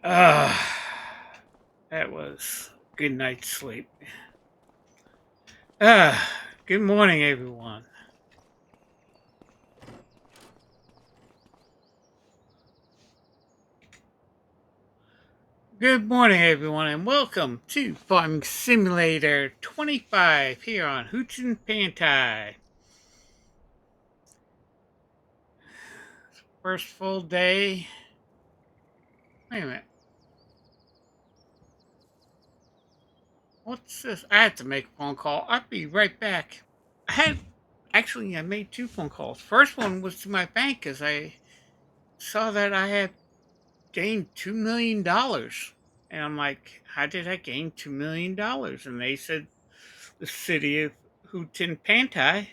Ah, that was a good night's sleep. Ah, good morning, everyone. Good morning, everyone, and welcome to Farming Simulator 25 here on Hutan Pantai. First full day. Wait a minute. What's this? I have to make a phone call. I'll be right back. I made two phone calls. First one was to my bank because I saw that I had gained $2 million. And I'm like, how did I gain $2 million? And they said the city of Hutan Pantai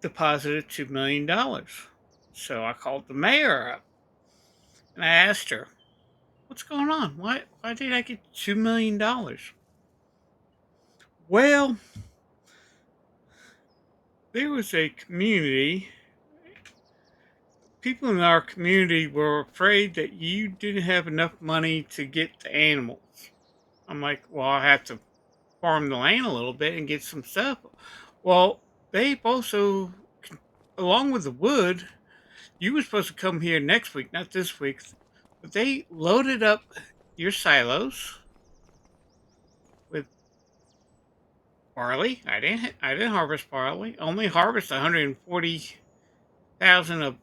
deposited $2 million. So I called the mayor up and I asked her, what's going on? Why did I get $2 million? Well, there was a community. People in our community were afraid that you didn't have enough money to get the animals. I'm like, well, I have to farm the land a little bit and get some stuff. Well, they've also, along with the wood, you were supposed to come here next week, not this week, but they loaded up your silos with barley. I didn't harvest barley. Only harvest 140,000 of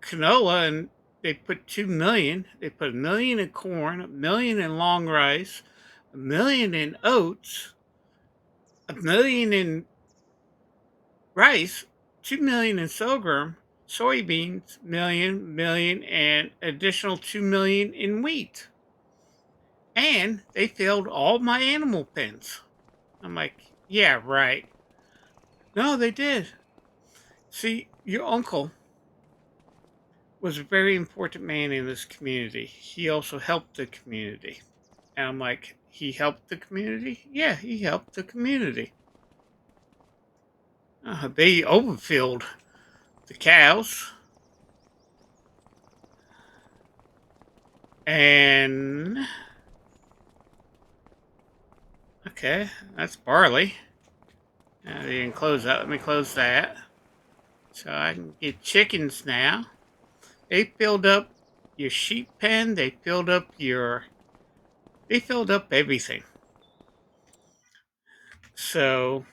canola, and they put 2 million. They put 1 million in corn, 1 million in long rice, 1 million in oats, 1 million in rice, 2 million in sorghum, soybeans, million, and additional 2 million in wheat. And they filled all my animal pens. I'm like, yeah, right. No, they did. See, your uncle was a very important man in this community. He also helped the community. And I'm like, he helped the community? Yeah, he helped the community. They overfilled the cows. And okay, that's barley. They didn't close that. Let me close that. So I can get chickens now. They filled up your sheep pen. They filled up everything. So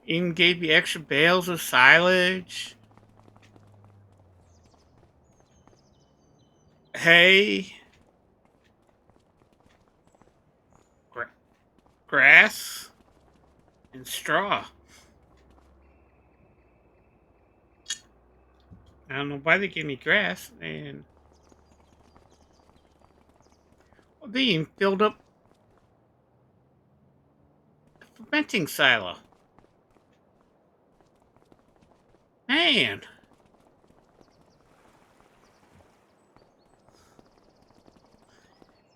even gave you extra bales of silage, hay, gra- grass, and straw. I don't know why they gave me grass. And well, they even filled up the fermenting silo. Man.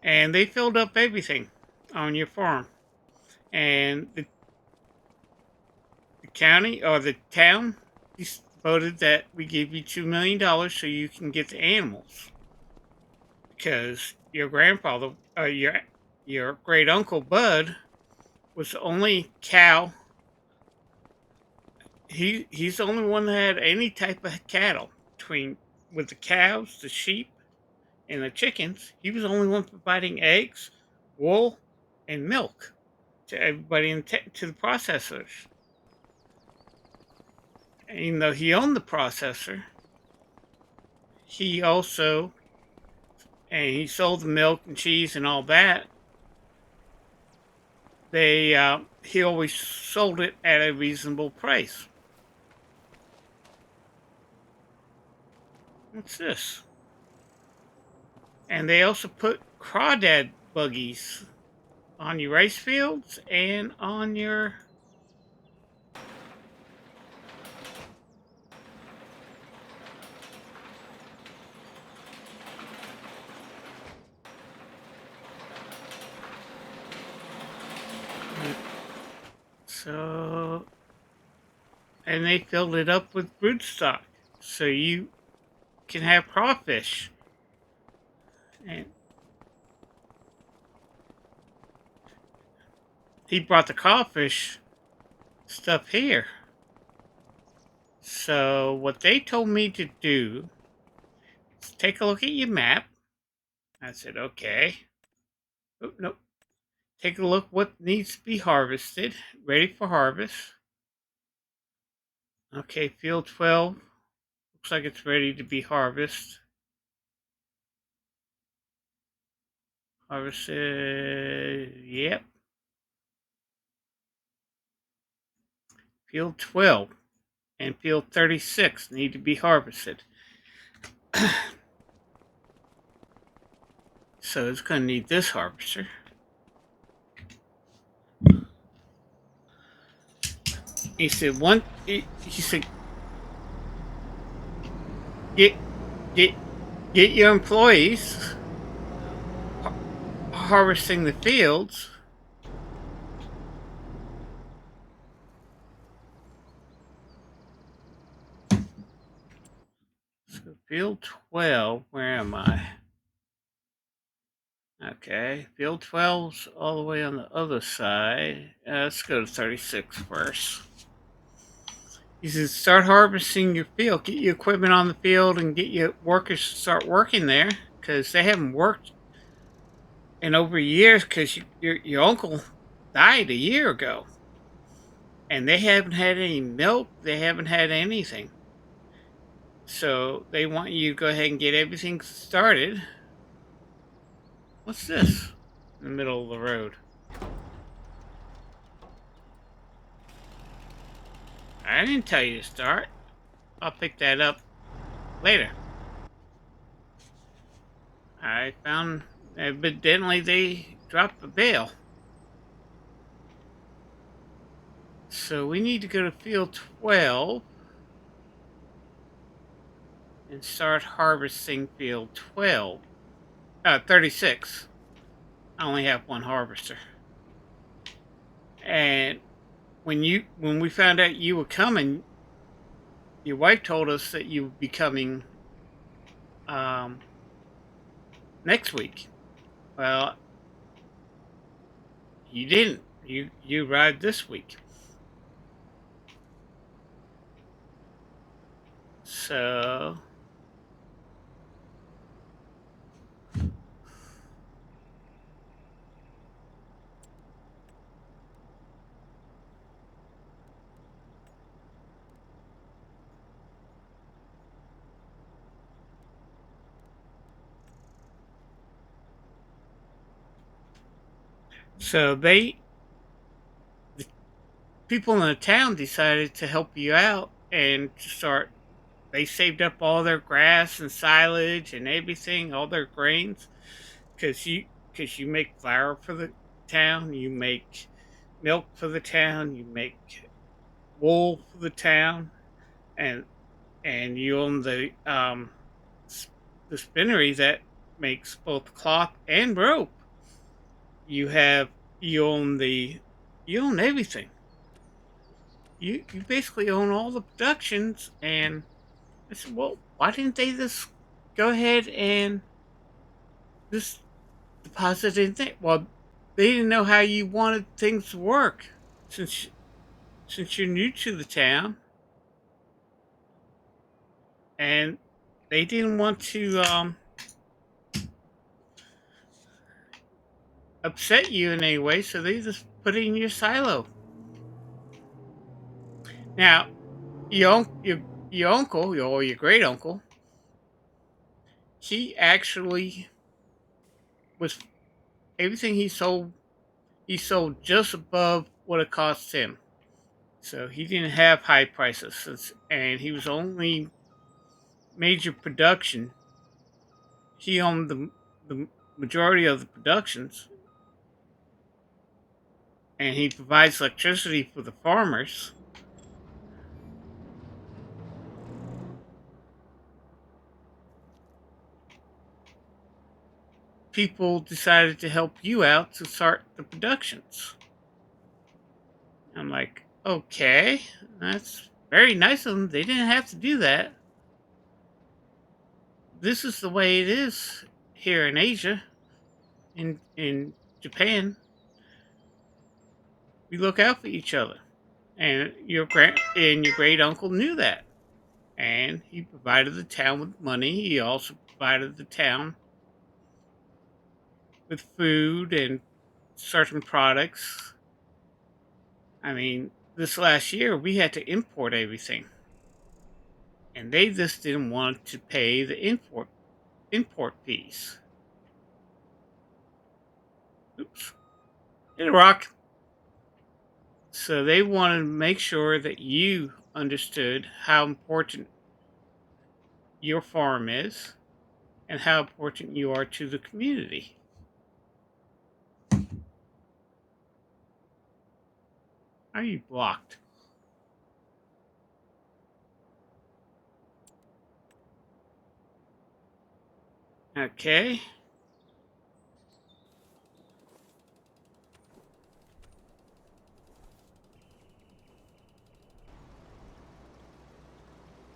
And they filled up everything on your farm. And the county or the town voted that we give you $2 million so you can get the animals because your grandfather, your great uncle Bud, was the only cow. He's the only one that had any type of cattle between with the cows, the sheep, and the chickens. He was the only one providing eggs, wool, and milk to everybody to the processors. And even though he owned the processor, he also he sold the milk and cheese and all that. He always sold it at a reasonable price. What's this? And they also put crawdad buggies on your rice fields and on your. So and they filled it up with broodstock so you can have crawfish. And he brought the crawfish stuff here. So what they told me to do is take a look at your map. I said, okay. Oh, nope. Take a look what needs to be harvested, ready for harvest. Okay, field 12 looks like it's ready to be harvested. Harvested, yep. Field 12 and field 36 need to be harvested. So it's going to need this harvester. He said he said get get get your employees harvesting the fields. So field 12, where am I? Okay, field 12's all the way on the other side. Let's go to 36 first. He says start harvesting your field. Get your equipment on the field and get your workers to start working there because they haven't worked in over years because your uncle died a year ago. And they haven't had any milk. They haven't had anything. So they want you to go ahead and get everything started. What's this in the middle of the road? I didn't tell you to start. I'll pick that up later. I found evidently they dropped a bale. So we need to go to field 12 and start harvesting field 12. 36. I only have one harvester. And when we found out you were coming, your wife told us that you would be coming um, next week. Well, you didn't. You arrived this week. So so the people in the town decided to help you out and to start. They saved up all their grass and silage and everything, all their grains, because you make flour for the town, you make milk for the town, you make wool for the town, and you own the spinnery that makes both cloth and rope. You have you own the you own everything. You basically own all the productions. And I said, well, why didn't they just go ahead and just deposit in thing? Well, they didn't know how you wanted things to work since you're new to the town, and they didn't want to upset you in any way, so they just put it in your silo. Now, your uncle, or your great uncle, he actually was everything he sold. He sold just above what it cost him, so he didn't have high prices. And he was only major production. He owned the majority of the productions, and he provides electricity for the farmers. People decided to help you out to start the productions. I'm like, okay, that's Very nice of them. They didn't have to do that. This is the way it is here in Asia, in Japan. We look out for each other, and your great uncle knew that, and he provided the town with money. He also provided the town with food and certain products. I mean, this last year we had to import everything, and they just didn't want to pay the import fees. Oops, hit a rock. So they wanted to make sure that you understood how important your farm is and how important you are to the community. Are you blocked? Okay.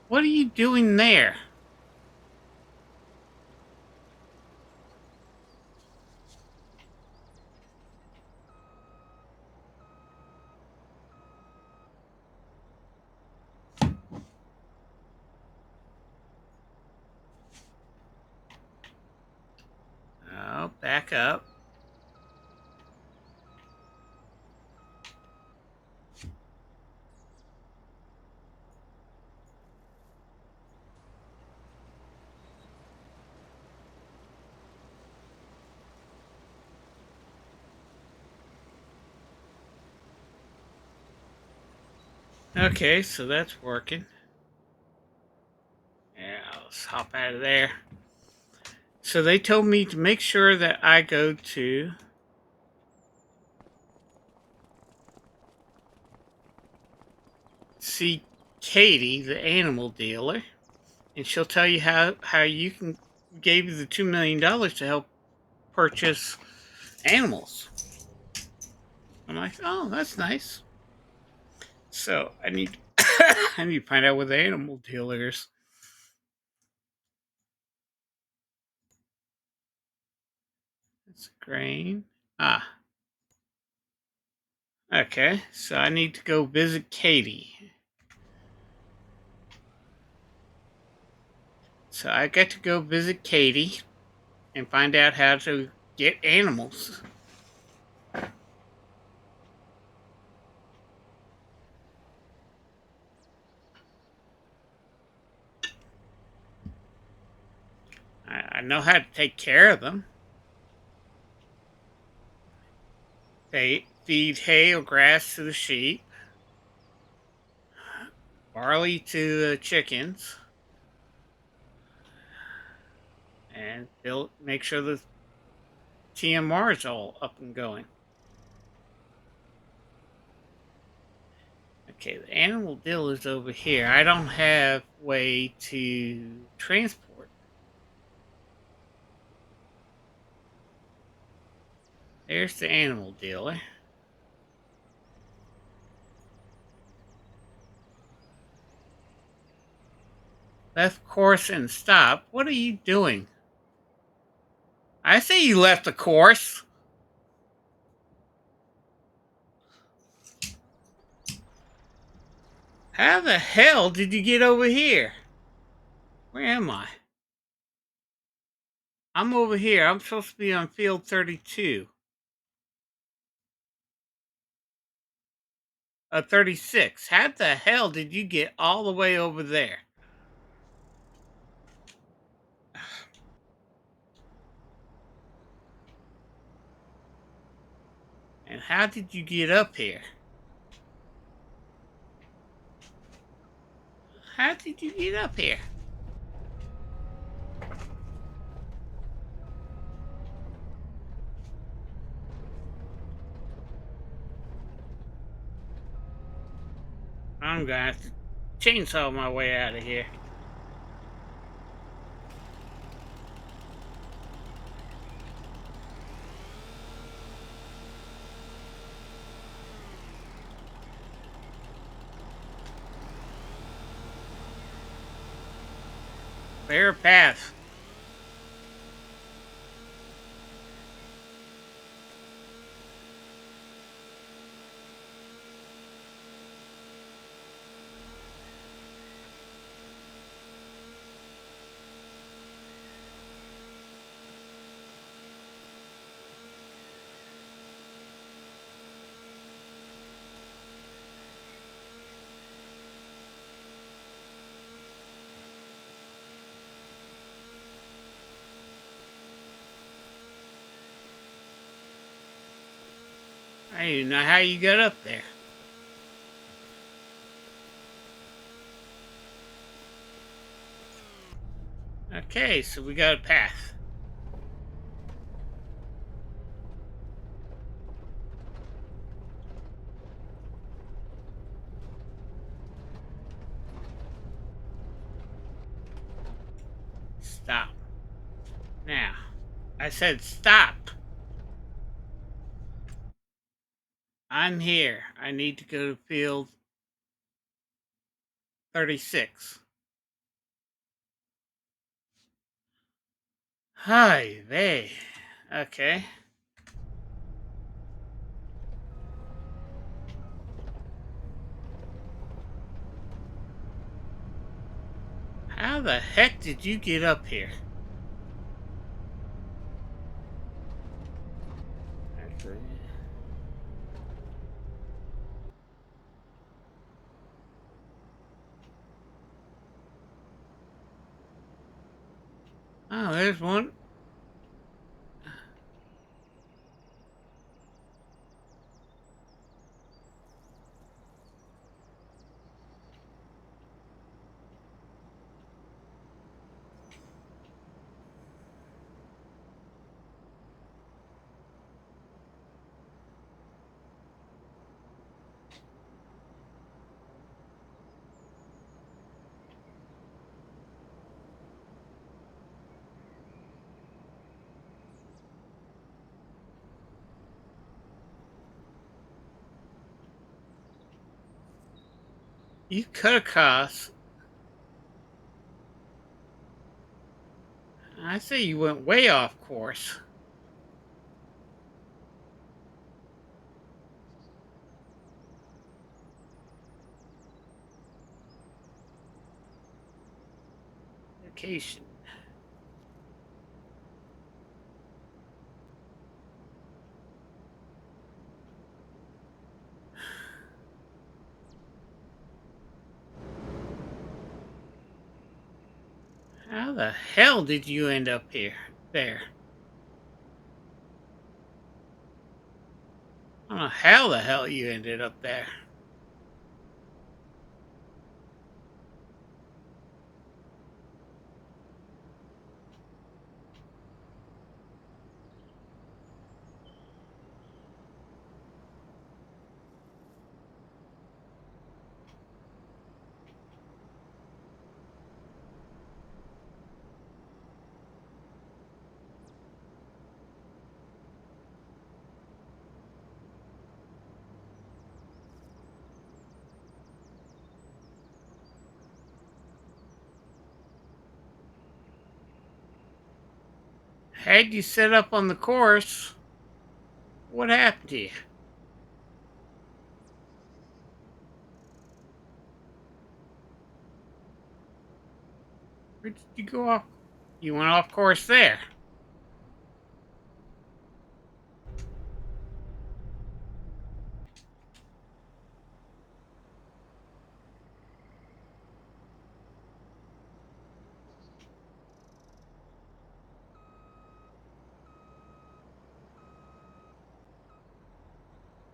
What are you doing there? Oh, back up. Okay, so that's working. Yeah, let's hop out of there. So they told me to make sure that I go to see Katie, the animal dealer, and she'll tell you how you can gave you the $2 million to help purchase animals. I'm like, oh, that's nice. So I need I need to find out where the animal dealer is. It's grain. Ah, okay. So I need to go visit Katie. So I got to go visit Katie and find out how to get animals. I know how to take care of them. They feed hay or grass to the sheep, barley to the chickens, and they'll make sure the TMR is all up and going. Okay, the animal deal is over here. I don't have way to transport. There's the animal dealer. Left course and stop. What are you doing? I say you left the course. How the hell did you get over here? Where am I? I'm over here. I'm supposed to be on field 32. 36. How the hell did you get all the way over there? And how did you get up here? How did you get up here? I'm gonna have to chainsaw my way out of here. Clear a path. I don't even know how you got up there. Okay, so we got a path. Stop. Now, I said stop. I'm here. I need to go to field 36. Hi, vey. Okay. How the heck did you get up here? Actually. Oh, there's one. You cut across. I say you went way off course. Vacation. How the hell did you end up here? There. I don't know how the hell you ended up there. Had you set up on the course, what happened to you? Where did you go off? You went off course there.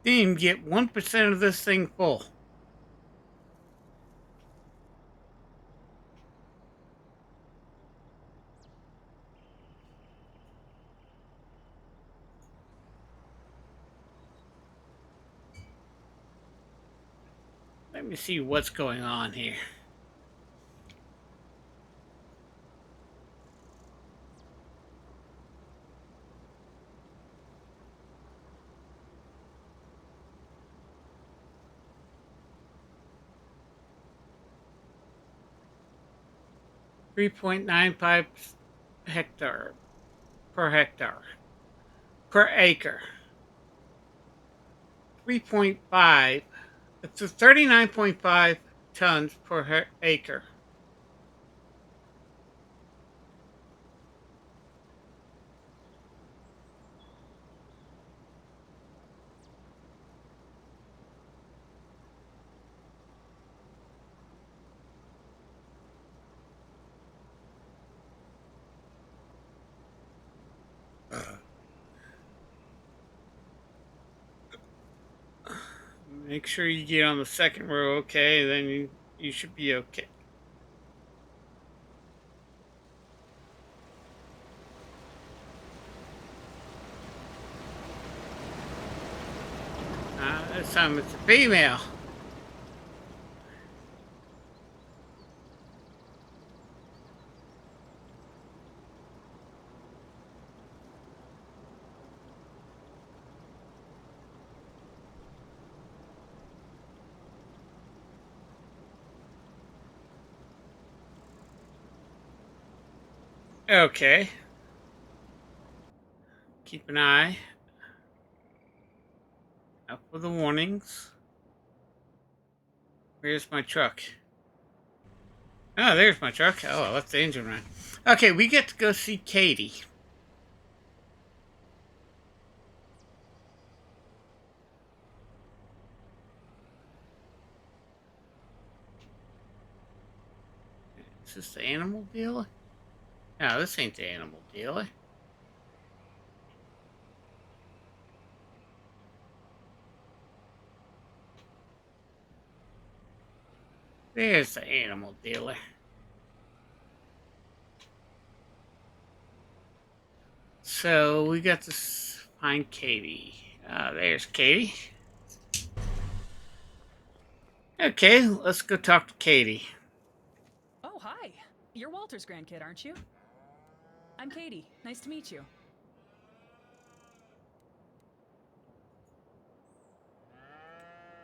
Didn't even get 1% of this thing full. Let me see what's going on here. 3.95 hectare per hectare per acre. 3.5. It's a 39.5 tons per acre. Make sure you get on the second row, okay? Then you should be okay. This time it's a female. Okay. Keep an eye out for the warnings. Where's my truck? Oh, there's my truck. Oh, I left the engine run. Okay, we get to go see Katie. Is this the animal dealer? No, this ain't the animal dealer. There's the animal dealer. So we got to find Katie. There's Katie. Okay, let's go talk to Katie. Oh, hi. You're Walter's grandkid, aren't you? I'm Katie. Nice to meet you.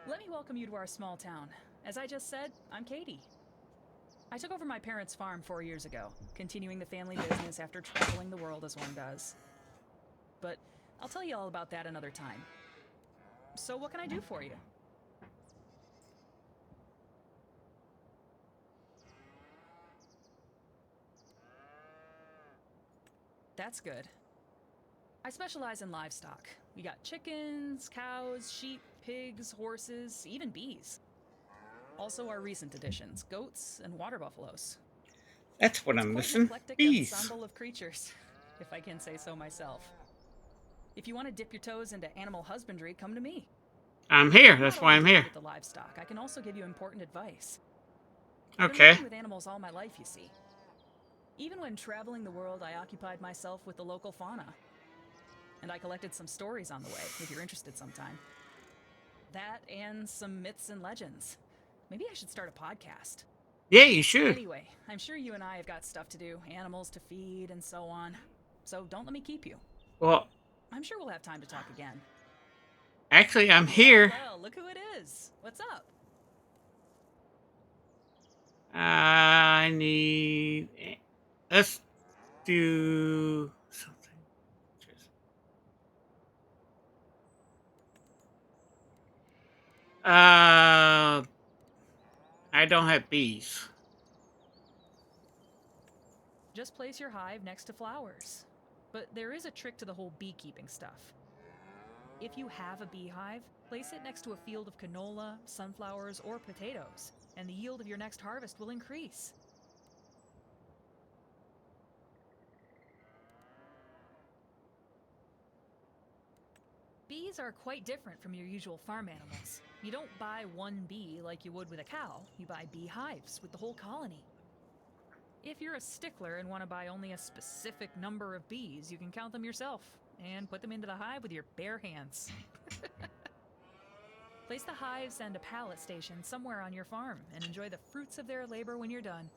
Let me welcome you to our small town. As I just said, I'm Katie. I took over my parents' farm 4 years ago, continuing the family business after traveling the world as one does. But I'll tell you all about that another time. So what can I do for you? That's good. I specialize in livestock. We got chickens, cows, sheep, pigs, horses, even bees. Also our recent additions, goats and water buffaloes. That's what It's I'm quite an missing. eclectic Bees. ensemble of creatures, if I can say so myself. If you want to dip your toes into animal husbandry, come to me. I'm here. I That's not why only I'm deal here. with the livestock, I can also give you important advice. I've been Okay. working with animals all my life, you see. Even when traveling the world, I occupied myself with the local fauna. And I collected some stories on the way, if you're interested sometime. That and some myths and legends. Maybe I should start a podcast. Yeah, you should. Anyway, I'm sure you and I have got stuff to do, animals to feed, and so on. So don't let me keep you. Well, I'm sure we'll have time to talk again. actually, I'm Well, here. well, look who it is. What's up? I need. Let's do something. I don't have bees. Just place your hive next to flowers. But there is a trick to the whole beekeeping stuff. If you have a beehive, place it next to a field of canola, sunflowers, or potatoes, and the yield of your next harvest will increase. Bees are quite different from your usual farm animals. You don't buy one bee like you would with a cow, you buy beehives with the whole colony. If you're a stickler and want to buy only a specific number of bees, you can count them yourself and put them into the hive with your bare hands. Place the hives and a pallet station somewhere on your farm and enjoy the fruits of their labor when you're done.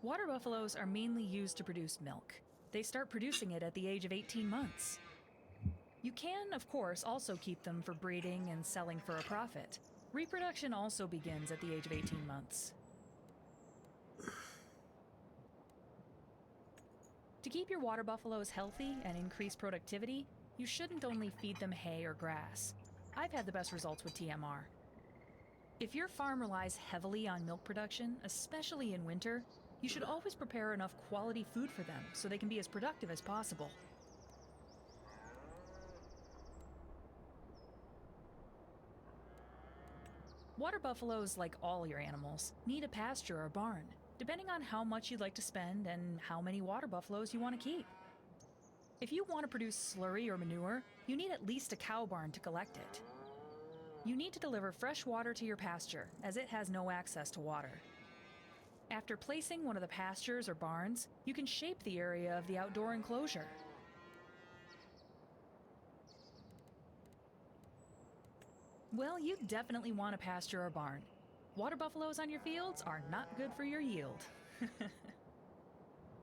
Water buffaloes are mainly used to produce milk. They start producing it at the age of 18 months. You can, of course, also keep them for breeding and selling for a profit. Reproduction also begins at the age of 18 months. To keep your water buffaloes healthy and increase productivity, you shouldn't only feed them hay or grass. I've had the best results with TMR. If your farm relies heavily on milk production, especially in winter, you should always prepare enough quality food for them so they can be as productive as possible. Water buffaloes, like all your animals, need a pasture or barn, depending on how much you'd like to spend and how many water buffaloes you want to keep. If you want to produce slurry or manure, you need at least a cow barn to collect it. You need to deliver fresh water to your pasture, as it has no access to water. After placing one of the pastures or barns, you can shape the area of the outdoor enclosure. Well, you definitely want a pasture or barn. Water buffaloes on your fields are not good for your yield.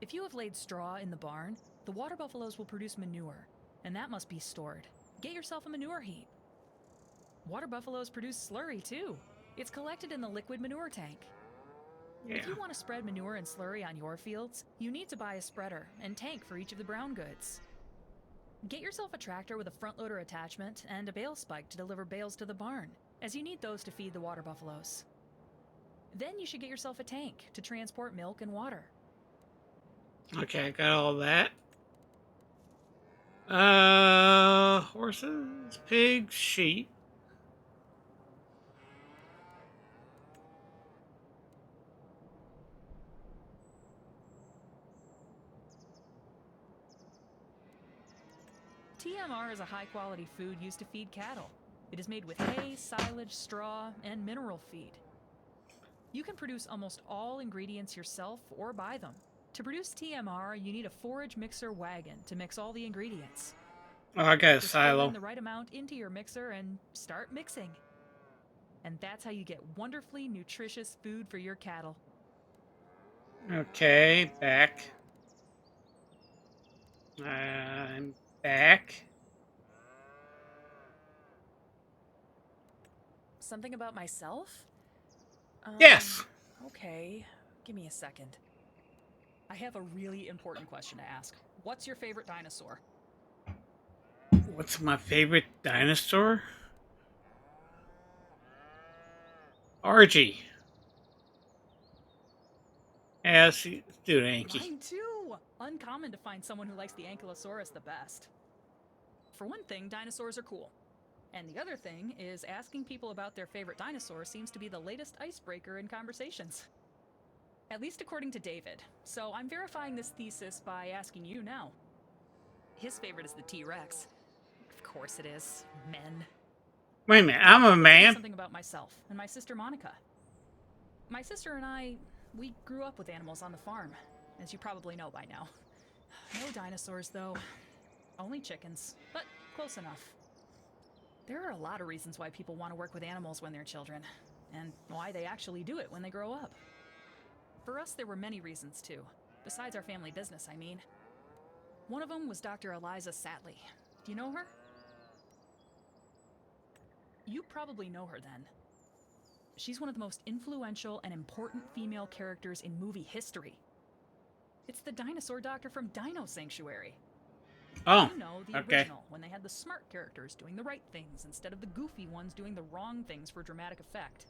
If you have laid straw in the barn, the water buffaloes will produce manure, and that must be stored. Get yourself a manure heap. Water buffaloes produce slurry too. It's collected in the liquid manure tank. Yeah. If you want to spread manure and slurry on your fields, you need to buy a spreader and tank for each of the brown goods. Get yourself a tractor with a front loader attachment and a bale spike to deliver bales to the barn, as you need those to feed the water buffaloes. Then you should get yourself a tank to transport milk and water. Okay, I got all that. Horses, pigs, sheep. TMR is a high-quality food used to feed cattle. It is made with hay, silage, straw, and mineral feed. You can produce almost all ingredients yourself or buy them. To produce TMR, you need a forage mixer wagon to mix all the ingredients. Oh, I got a Just fill in silo. the right amount into your mixer and start mixing. And that's how you get wonderfully nutritious food for your cattle. Okay, back. I'm back. Something about myself? Yes. Okay. Give me a second. I have a really important question to ask. What's your favorite dinosaur? What's my favorite dinosaur? Archie. Yeah, let's do it, Anky. Mine too! Uncommon to find someone who likes the Ankylosaurus the best. For one thing, dinosaurs are cool. And the other thing is asking people about their favorite dinosaur seems to be the latest icebreaker in conversations. At least according to David. So I'm verifying this thesis by asking you now. His favorite is the T-Rex. Of course it is. Men. Wait a minute, I'm a Tell you man. something about myself and my sister Monica. My sister and I, we grew up with animals on the farm, as you probably know by now. No dinosaurs, though. Only chickens, but close enough. There are a lot of reasons why people want to work with animals when they're children, and why they actually do it when they grow up. For us, there were many reasons, too. Besides our family business, I mean. One of them was Dr. Eliza Satley. Do you know her? You probably know her then. She's one of the most influential and important female characters in movie history. It's the dinosaur doctor from Dino Sanctuary. Oh, You know, the okay. original, when they had the smart characters doing the right things instead of the goofy ones doing the wrong things for dramatic effect.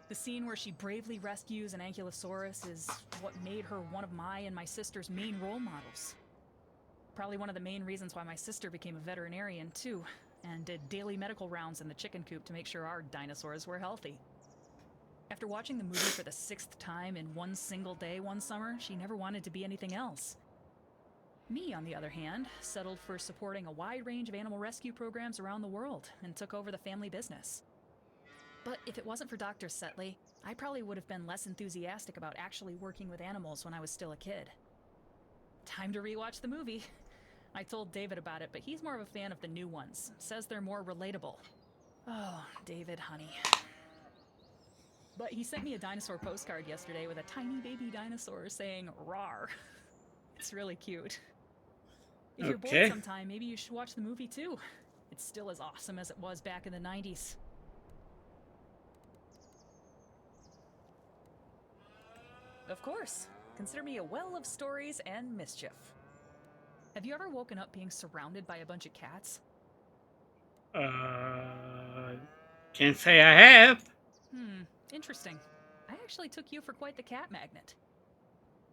The scene where she bravely rescues an Ankylosaurus is what made her one of my and my sister's main role models. Probably one of the main reasons why my sister became a veterinarian, too, and did daily medical rounds in the chicken coop to make sure our dinosaurs were healthy. After watching the movie for the 6th time in one single day one summer, she never wanted to be anything else. Me, on the other hand, settled for supporting a wide range of animal rescue programs around the world and took over the family business. But if it wasn't for Dr. Setley, I probably would have been less enthusiastic about actually working with animals when I was still a kid. Time to rewatch the movie. I told David about it, but he's more of a fan of the new ones. Says they're more relatable. Oh, David, honey. But he sent me a dinosaur postcard yesterday with a tiny baby dinosaur saying "rawr." It's really cute. If you're bored Okay. sometime, maybe you should watch the movie too. It's still as awesome as it was back in the 90s. Of course. Consider me a well of stories and mischief. Have you ever woken up being surrounded by a bunch of cats? Uh, can't say I have. Interesting. I actually took you for quite the cat magnet.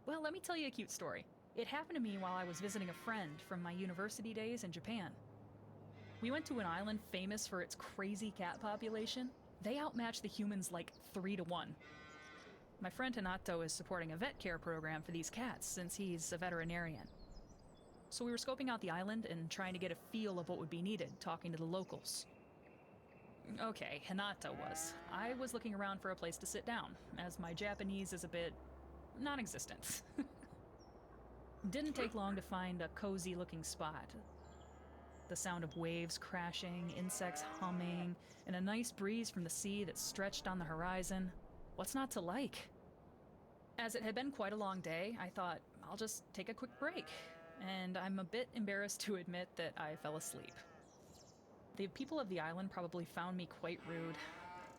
Well, let me tell you a cute story. It happened to me while I was visiting a friend from my university days in Japan. We went to an island famous for its crazy cat population. They outmatched the humans like 3 to 1. My friend Hanato is supporting a vet care program for these cats since he's a veterinarian. So we were scoping out the island and trying to get a feel of what would be needed, talking to the locals. Okay, Hinata was. I was looking around for a place to sit down, as my Japanese is a bit non existent. Didn't take long to find a cozy looking spot. The sound of waves crashing, insects humming, and a nice breeze from the sea that stretched on the horizon. What's not to like? As it had been quite a long day, I thought, I'll just take a quick break. And I'm a bit embarrassed to admit that I fell asleep. The people of the island probably found me quite rude,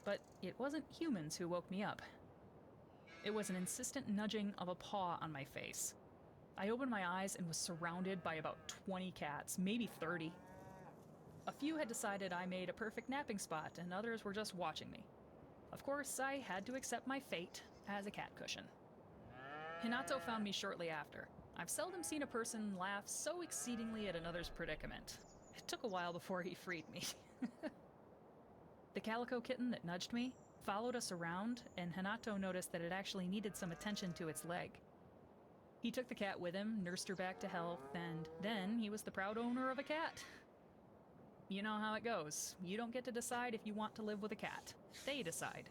but it wasn't humans who woke me up. It was an insistent nudging of a paw on my face. I opened my eyes and was surrounded by about 20 cats, maybe 30. A few had decided I made a perfect napping spot, and others were just watching me. Of course, I had to accept my fate as a cat cushion. Hinato found me shortly after. I've seldom seen a person laugh so exceedingly at another's predicament. It took a while before he freed me. The calico kitten that nudged me followed us around, and Hanato noticed that it actually needed some attention to its leg. He took the cat with him, nursed her back to health, and then he was the proud owner of a cat. You know how it goes. You don't get to decide if you want to live with a cat. They decide.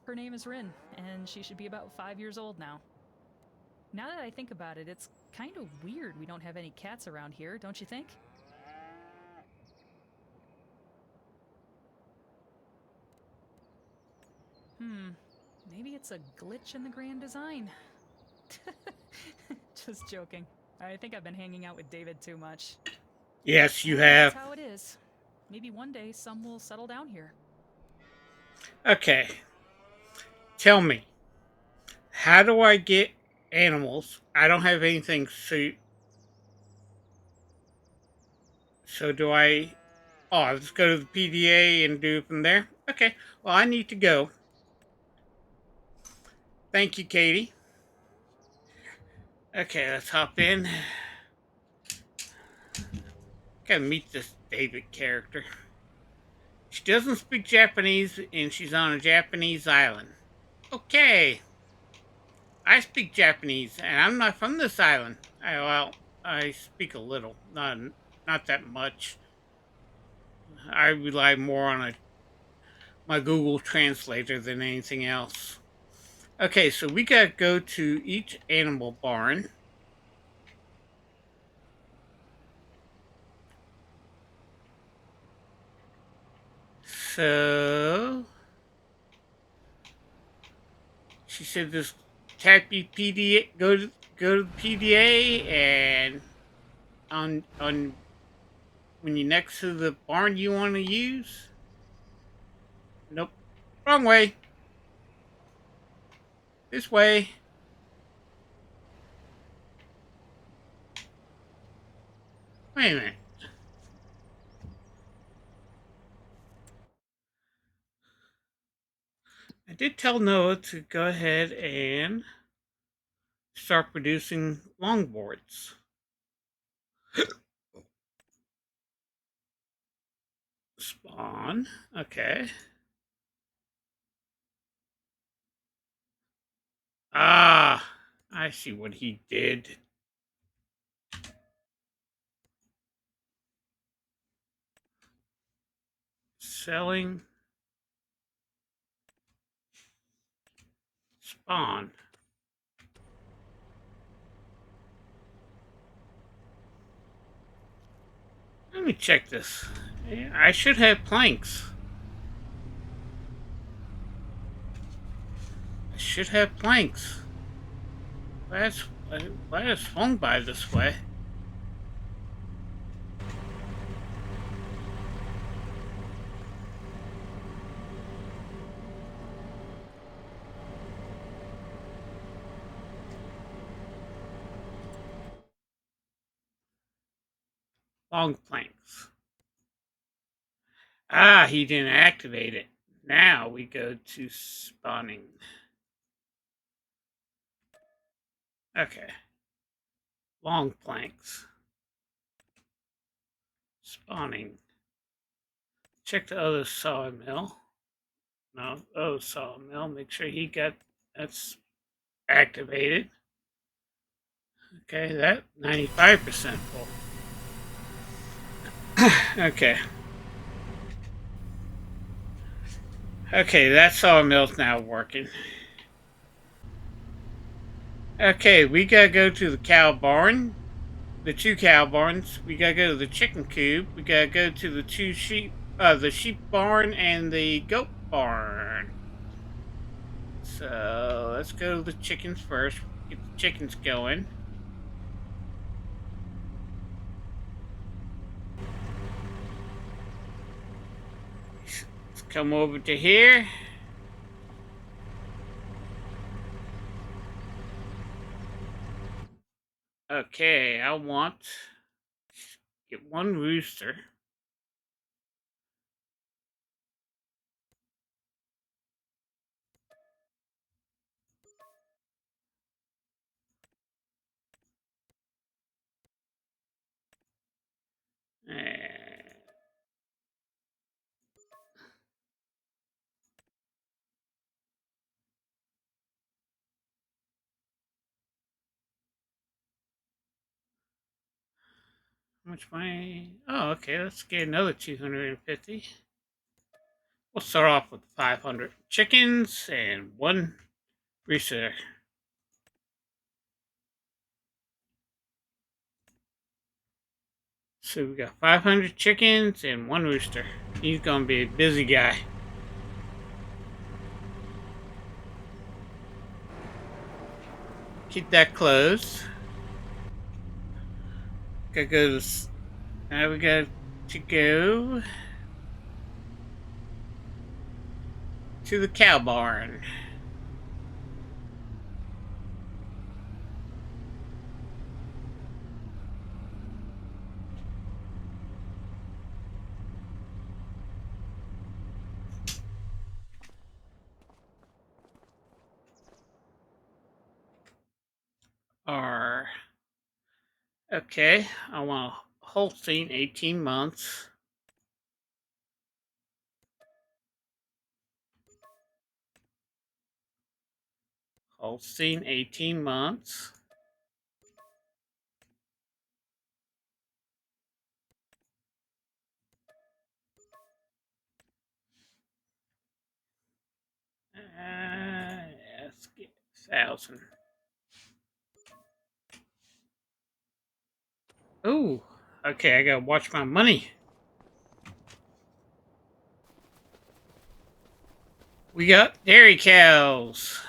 Her name is Rin, and she should be about 5 years old now. Now that I think about it, it's kind of weird we don't have any cats around here, don't you think? Maybe it's a glitch in the grand design. Just joking. I think I've been hanging out with David too much. Yes, you Well, that's have. how it is. Maybe one day some will settle down here. Okay. Tell me, how do I get animals? I don't have anything. So do I? Oh, I'll just go to the PDA and do it from there. Okay. Well, I need to go. Thank you, Katie. Okay, let's hop in. Gotta meet this David character. She doesn't speak Japanese and she's on a Japanese island. Okay, I speak Japanese and I'm not from this island. I speak a little, not that much. I rely more on my Google Translator than anything else. Okay, so we gotta go to each animal barn. So she said this tap PDA, go to the PDA and on when you're next to the barn you want to use. Nope, wrong way. This way. Wait a minute. I did tell Noah to go ahead and start producing longboards. Spawn. Okay. Ah, I see what he did. Selling spawn. Let me check this. I should have planks. should have planks. Why has swung by this way? Long planks. Ah, he didn't activate it. Now we go to spawning. Okay. Long planks. Spawning. Check the other sawmill. No, other sawmill. Make sure he got that's activated. Okay, that 95% full. Okay. Okay, that sawmill's now working. Okay, we gotta go to the cow barn. The two cow barns. We gotta go to the chicken coop. We gotta go to the sheep barn and the goat barn. So let's go to the chickens first. Get the chickens going. Let's come over to here. Okay, I want get one rooster. Uh, how much money? Oh, okay. Let's get another 250. We'll start off with 500 chickens and one rooster. So we got 500 chickens and one rooster. He's gonna be a busy guy. Keep that closed. Gotta go to, now we got to go to the cow barn. Or okay, I want a Holstein 18 months. Holstein 18 months. Let's get 1,000. Ooh, okay, I gotta watch my money. We got dairy cows.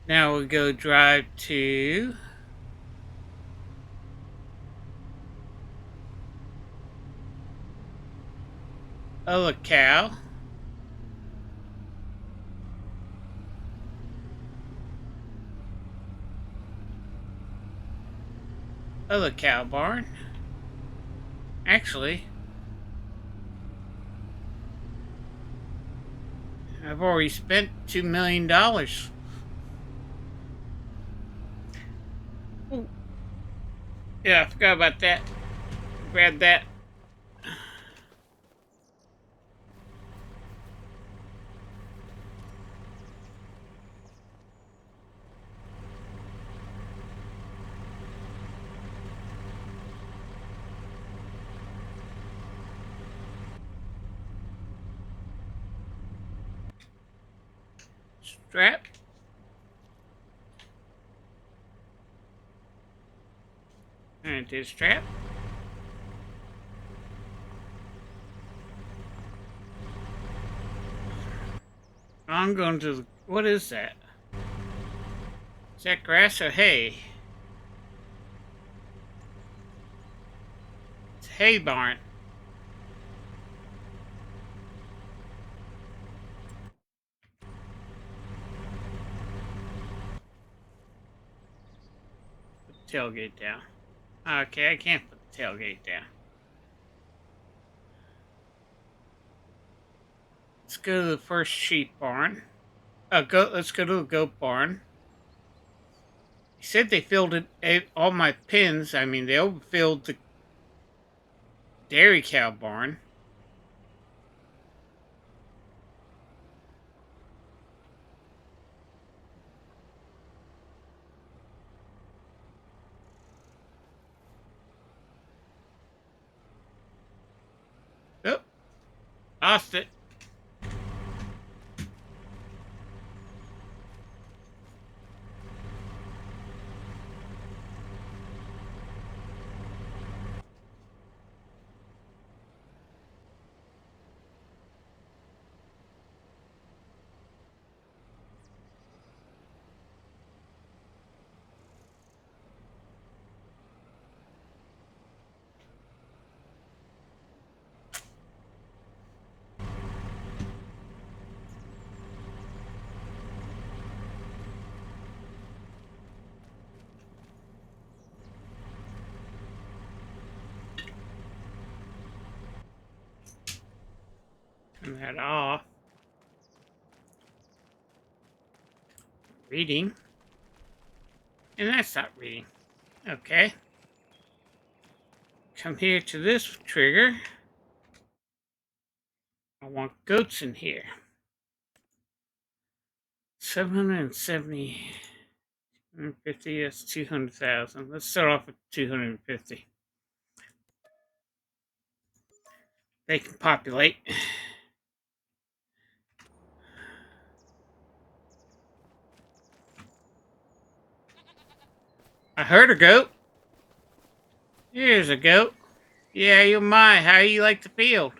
Now we go drive to other cow. Other cow barn. Actually, I've already spent $2 million. Ooh, yeah, I forgot about that. Grab that. Strap. And this trap. I'm going to. What is that? Is that grass or hay? It's hay barn. Put the tailgate down. Okay, I can't put the tailgate down. Let's go to the first sheep barn. Let's go to the goat barn. He said they filled all my pins. I mean, they overfilled the dairy cow barn. Oh, lost it. Turn that off. Reading. And that's not reading. Okay. Come here to this trigger. I want goats in here. 770. 150, that's 200,000. Let's start off with 250. They can populate. I heard a goat. Here's a goat. Yeah, you're mine. How you like the field?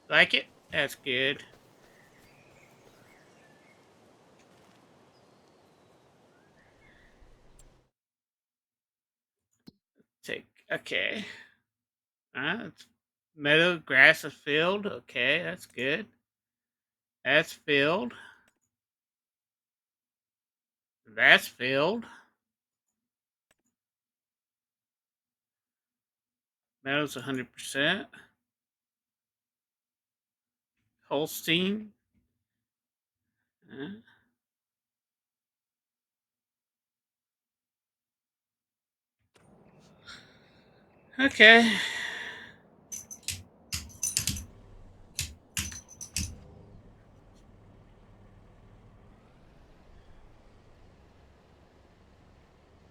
Like it? That's good. Okay. It's meadow, grass is filled. Okay, that's good. That's filled. That's filled. Meadow's 100%. Holstein. Uh, okay.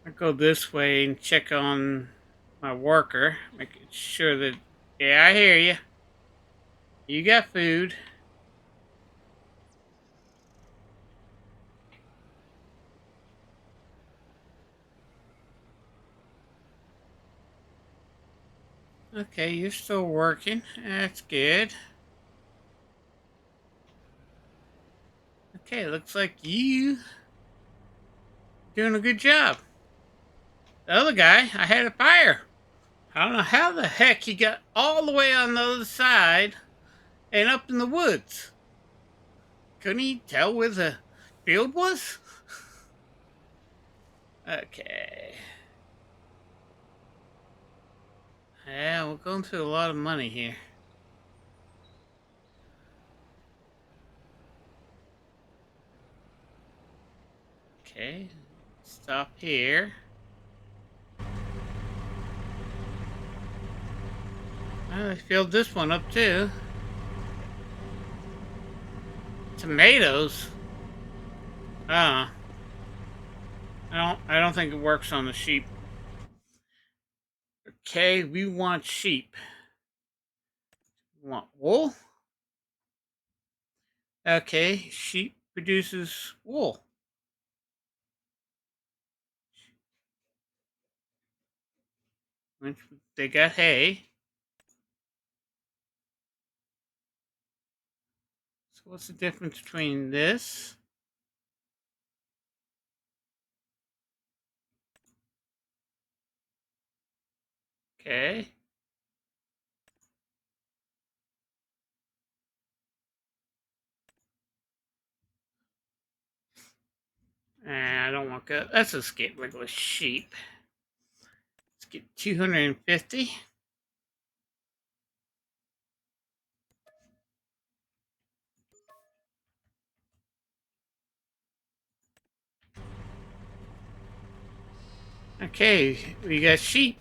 I'll go this way and check on my worker, making sure that, yeah, I hear you. You got food. Okay, you're still working. That's good. Okay, looks like you doing a good job. The other guy, I had a fire. I don't know how the heck he got all the way on the other side and up in the woods. Couldn't he tell where the field was? Okay. Yeah, we're going through a lot of money here. Okay, stop here. I filled this one up too. Tomatoes. Ah, I don't think it works on the sheep. Okay, we want sheep. We want wool. Okay, sheep produces wool. Which they got hay. So what's the difference between this? Okay. I don't want that. Let's just get regular sheep. Let's get 250. Okay, we got sheep.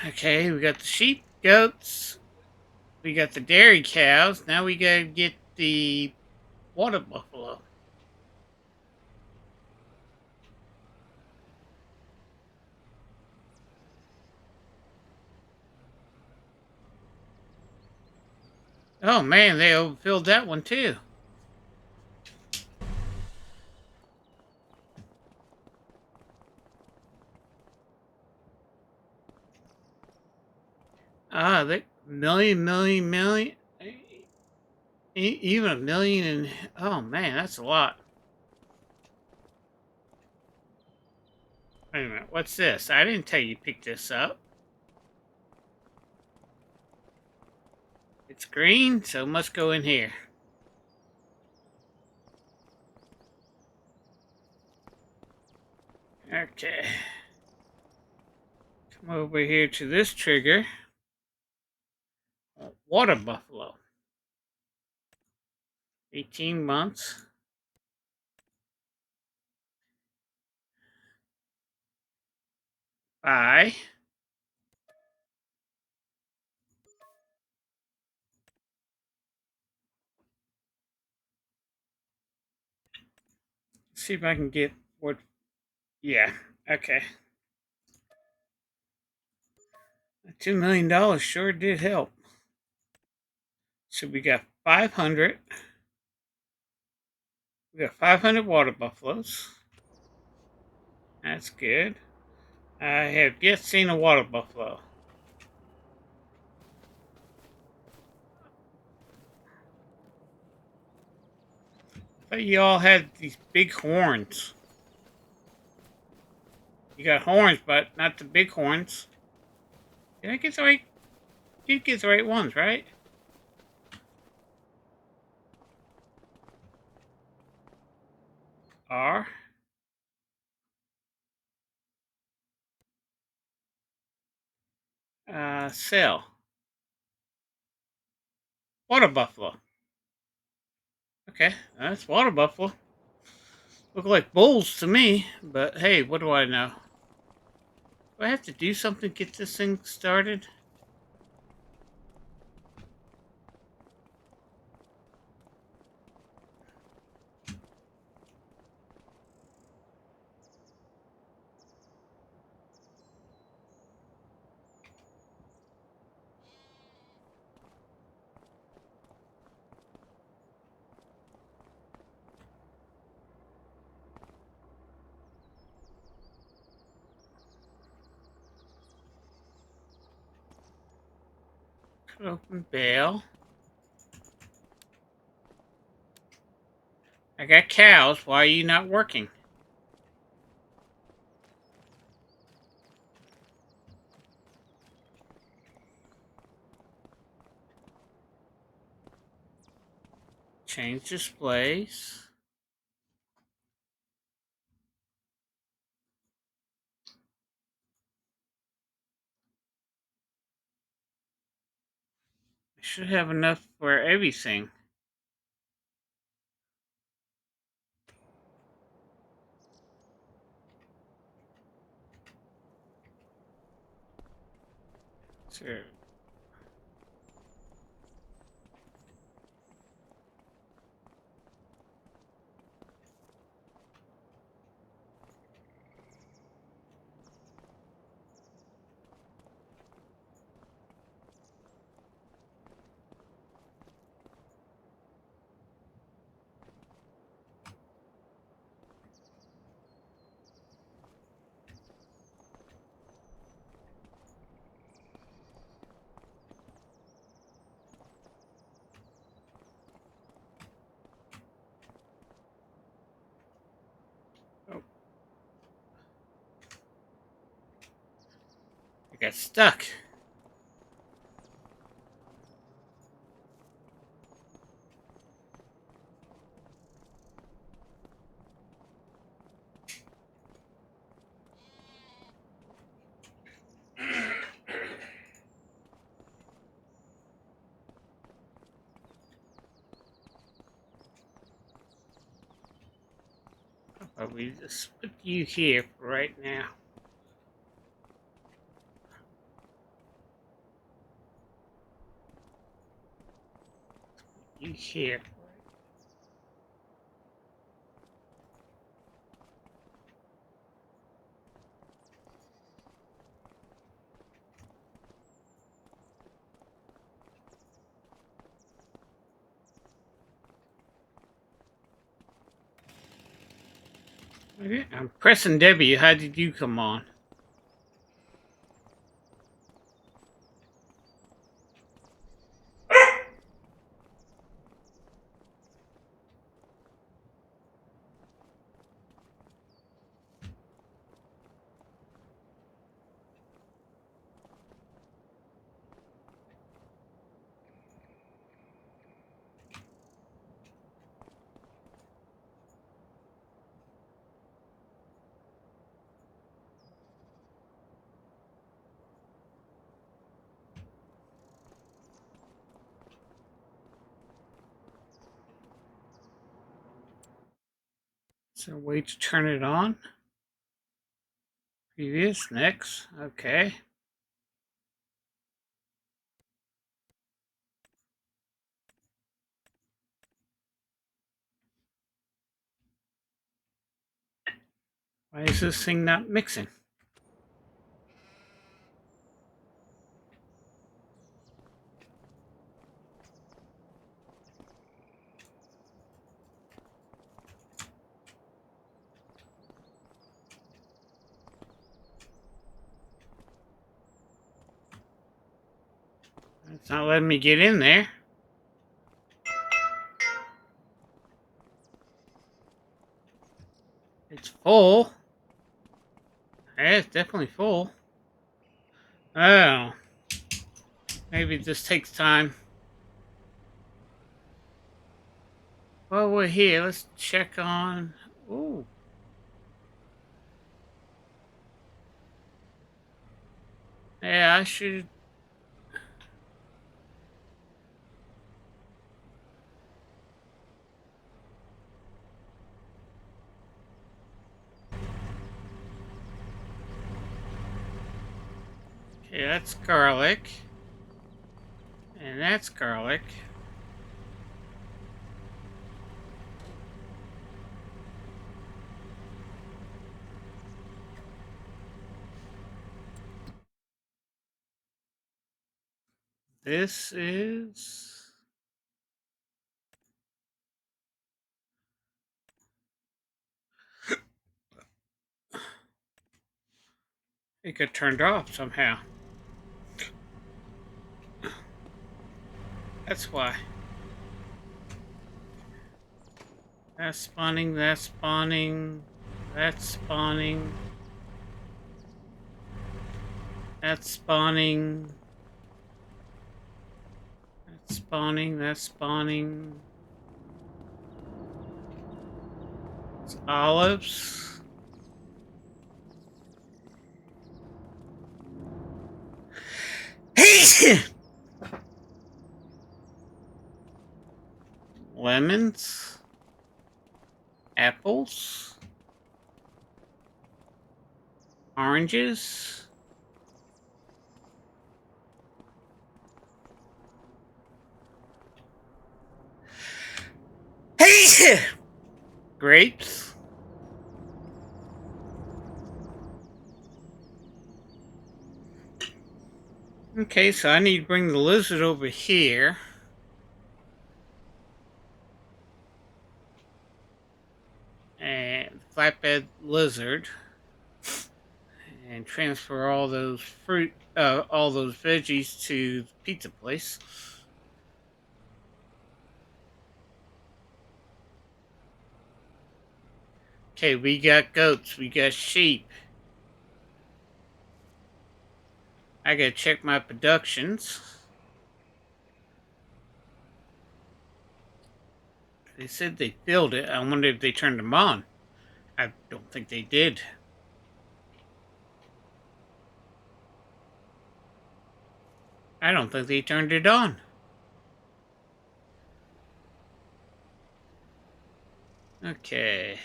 Okay, we got the sheep, goats. We got the dairy cows. Now we gotta get the water buffalo. Oh man, they overfilled that one too. Ah, they million. Even a million and oh man, that's a lot. Wait a minute, what's this? I didn't tell you to pick this up. It's green, so it must go in here. Okay. Come over here to this trigger. Water buffalo. 18 months. Buy. See if I can get what. Yeah. Okay. $2 million sure did help. So we got 500. We got 500 water buffaloes. That's good. I have yet seen a water buffalo. But you all had these big horns. You got horns, but not the big horns. Did I get the right? You get the right ones, right? R. Cell. Water buffalo. Okay, that's water buffalo. Look like bulls to me, but hey, what do I know? Do I have to do something to get this thing started? Open bale. I got cows. Why are you not working? Change displays. I should have enough for everything. Sure. I got stuck. But we just put you here for right now. You here. I'm pressing W. How did you come on? Is there a way to turn it on? Previous, next. Okay. Why is this thing not mixing? It's not letting me get in there. It's full. Yeah, it's definitely full. Oh, maybe this takes time. Well, we're here. Let's check on. Ooh. Yeah, I should. Okay, that's garlic. And that's garlic. This is. It got turned off somehow. That's why. That's spawning, that's spawning, that's spawning, that's spawning, that's spawning, that's spawning. It's olives. Lemons. Apples. Oranges. Grapes. Okay, so I need to bring the lizard over here. And flatbed lizard. And transfer all those all those veggies to the pizza place. Okay, we got goats, we got sheep. I gotta check my productions. They said they filled it. I wonder if they turned them on. I don't think they did. I don't think they turned it on. Okay.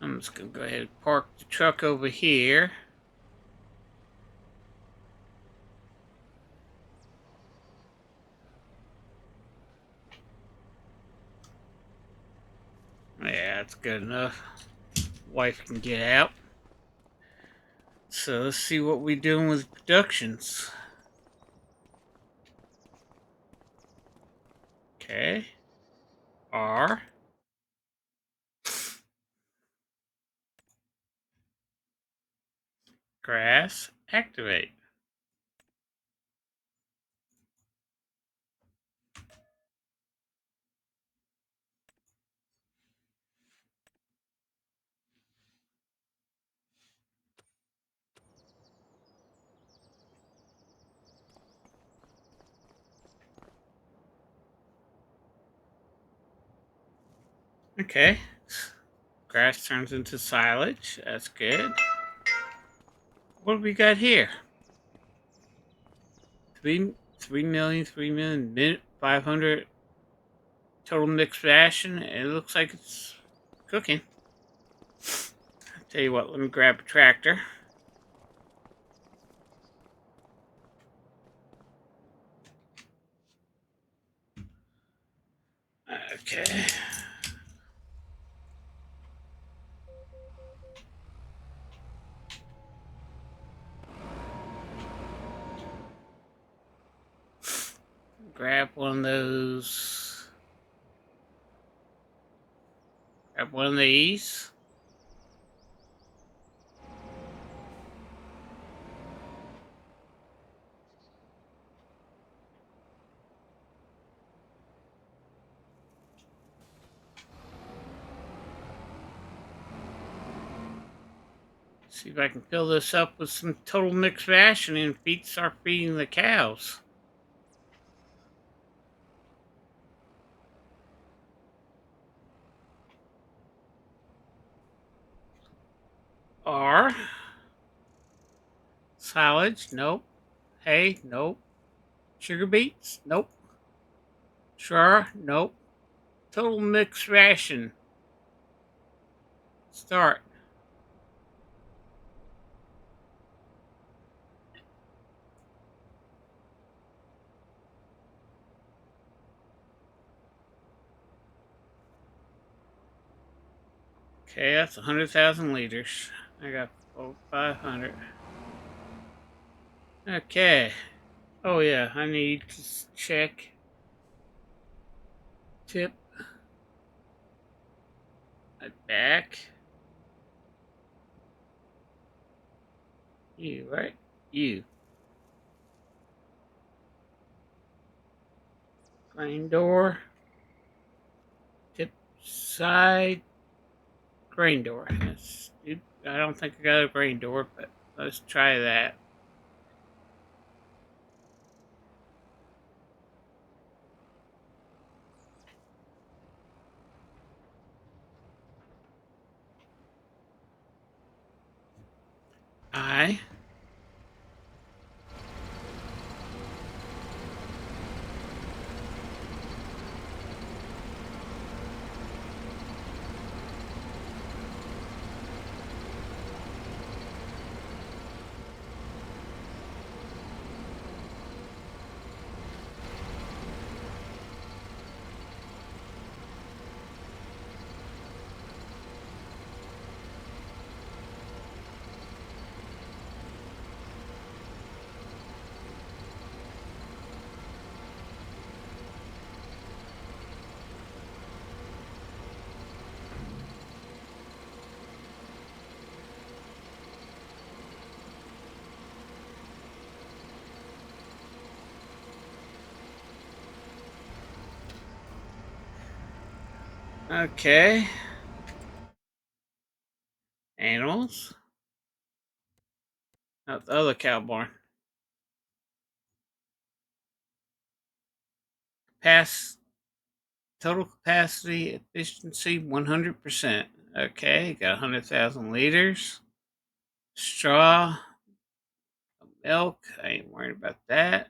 I'm just gonna go ahead and park the truck over here. Yeah, that's good enough. Wife can get out. So let's see what we're doing with productions. Okay. R. Grass. Activate. Okay. Grass turns into silage. That's good. What do we got here? 3,500,000 total mixed ration. It looks like it's cooking. I'll tell you what, let me grab a tractor. Okay. Grab one of those. Grab one of these. See if I can fill this up with some total mixed ration and start feeding the cows. R. Silage, nope. Hay, nope. Sugar beets, nope. Sure, nope. Total mixed ration. Start. Okay, that's 100,000 liters. I got 500. Okay. Oh yeah, I need to check tip my back. You, right? You. Grain door. Tip side. Grain door. I don't think I got a grain door, but let's try that. I. Okay. the other cow barn. Pass total capacity efficiency 100%. Okay, got 100,000 liters. Straw, milk. I ain't worried about that.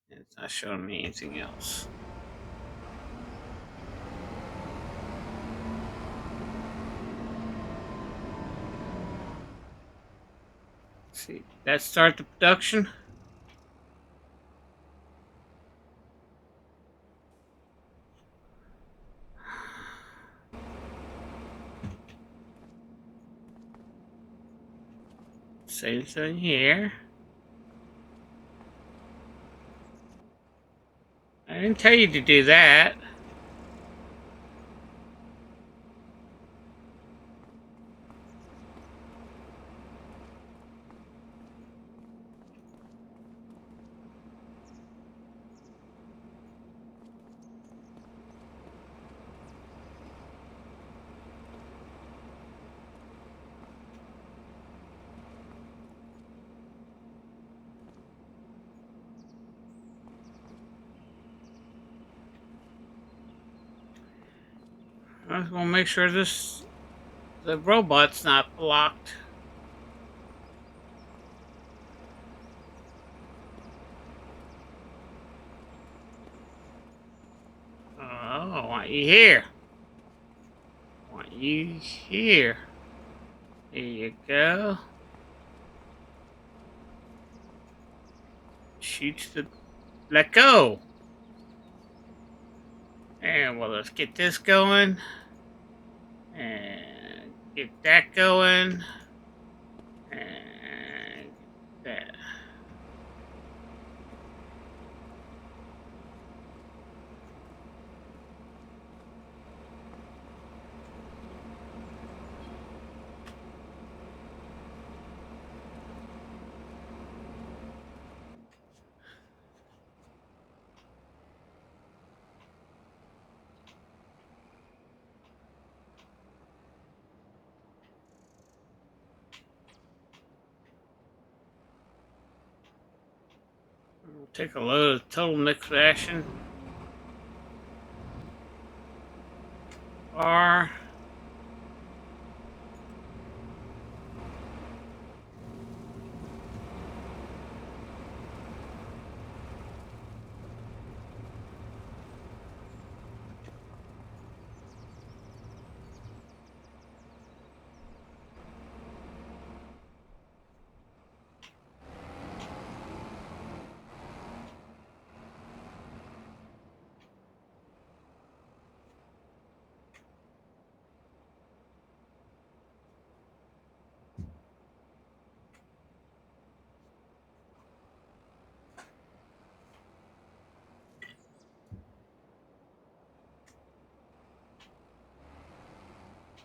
It's not showing me anything else. Let's see, that start the production. Same thing here. I didn't tell you to do that. I was gonna make sure the robot's not blocked. Oh, I want you here. I want you here. Here you go. Shoot the. Let go. And well, let's get this going. And get that going. And that. We'll take a load of total mix ration. R.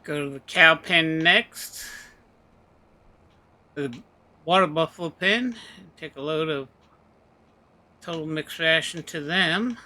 Go to the cow pen next. The water buffalo pen. Take a load of total mix ration to them.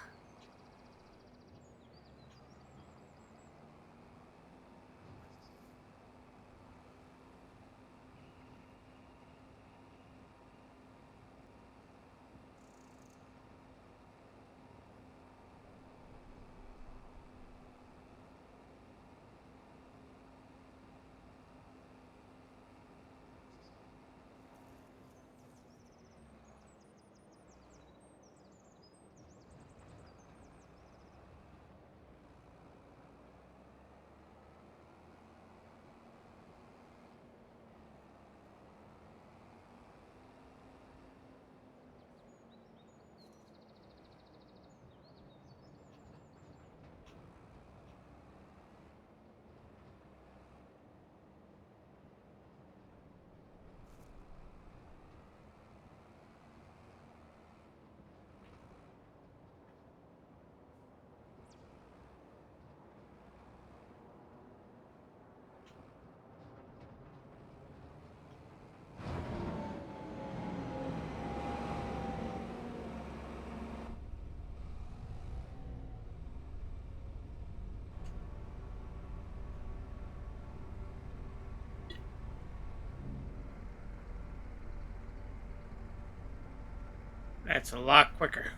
That's a lot quicker,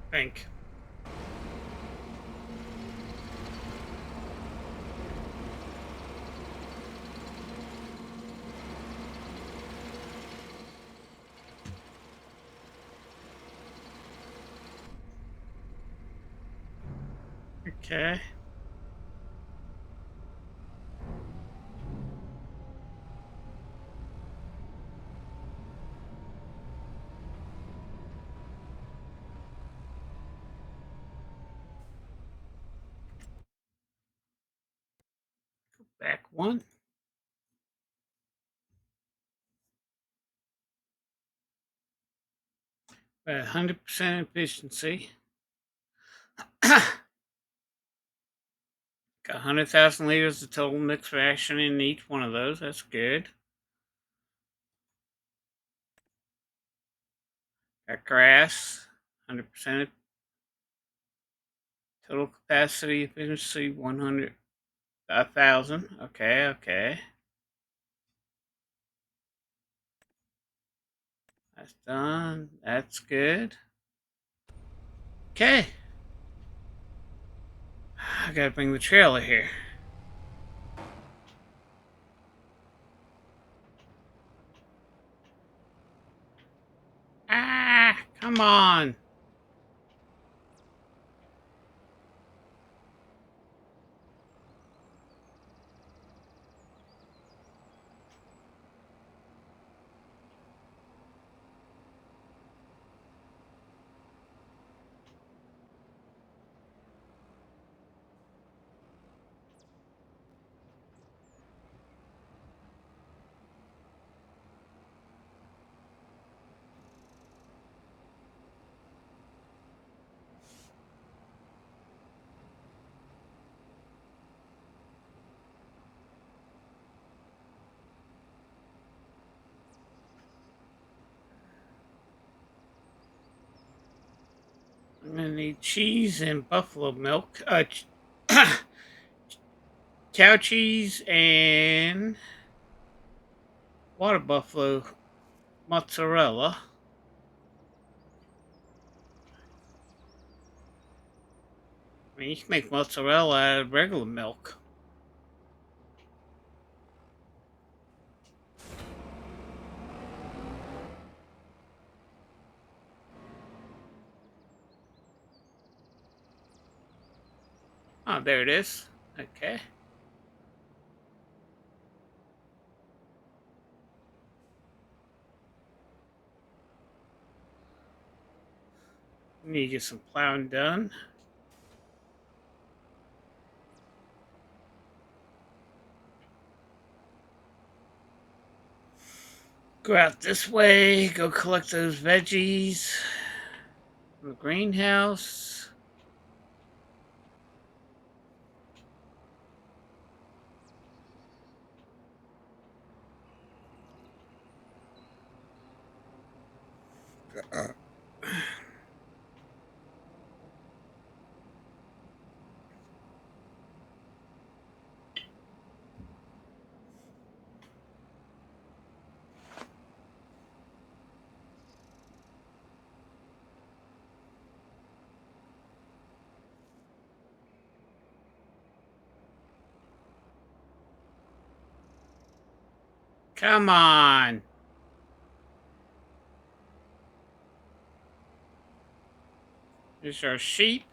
I think. Okay. Back one. At 100% efficiency. Got 100,000 liters of total mixed ration in each one of those. That's good. Got grass, 100% total capacity efficiency, 100,000. Okay, okay. That's done. That's good. Okay. I gotta bring the trailer here. Ah, come on. I'm gonna need cheese and buffalo milk. Cow cheese and water buffalo mozzarella. I mean, you can make mozzarella out of regular milk. Oh, there it is. Okay. Need to get some plowing done. Go out this way. Go collect those veggies from the greenhouse. Come on. There's our sheep.